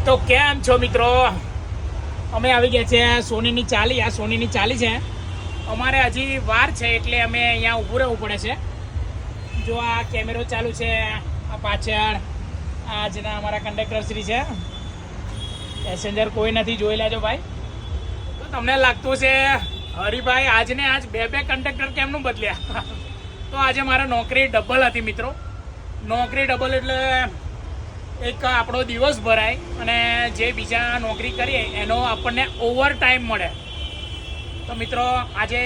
તો કેમ છો મિત્રો? અમે આવી ગયા છે સોનીની ચાલી. આ સોનીની ચાલી છે. અમારે હજી વાર છે એટલે અમે અહીંયા ઊભું રહેવું પડે છે. જો આ કેમેરો ચાલુ છે, આ પાછળ આ જેના અમારા કંડક્ટર શ્રી છે. પેસેન્જર કોઈ નથી, જોઈ લેજો ભાઈ. તો તમને લાગતું છે હરિભાઈ આજને આજ બે કંડક્ટર કેમનું બદલ્યા? તો આજે મારે નોકરી ડબલ હતી મિત્રો. નોકરી ડબલ એટલે એક આપણો દિવસ ભરાય અને જે બીજા નોકરી કરીએ એનો આપણને ઓવર ટાઈમ મળે. તો મિત્રો આજે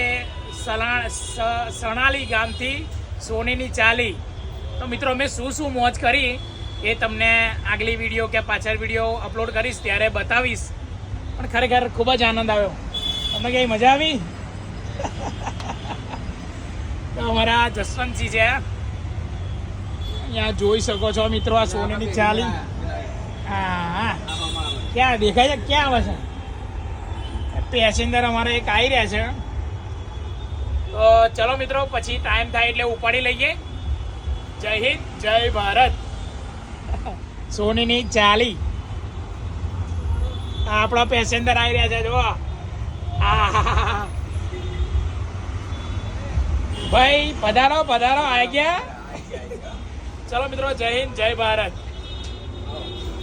સણાલી ગામથી સોનીની ચાલી. તો મિત્રો મેં શું મોજ કરી એ તમને આગલી વિડીયો કે પાછળ વિડીયો અપલોડ કરીશ ત્યારે બતાવીશ. પણ ખરેખર ખૂબ જ આનંદ આવ્યો. તમને કઈ મજા આવી? તો અમારા જસવંતજી છે, અહીંયા જોઈ શકો છો મિત્રો આ સોનીની ચાલી. હા, ક્યાં દેખાય છે? ક્યાં આવે છે? પેસેન્જર અમારે એક આવી રહ્યા છે. તો ચલો મિત્રો, પછી ટાઈમ થાય એટલે ઉપાડી લઈએ. જય હિન્દ, જય ભારત. સોનીની ચાલી. આપણા પેસેન્જર આવી રહ્યા છે, જુઓ. ભાઈ પધારો આવી ગયા. ચલો મિત્રો, જય હિન્દ, જય ભારત.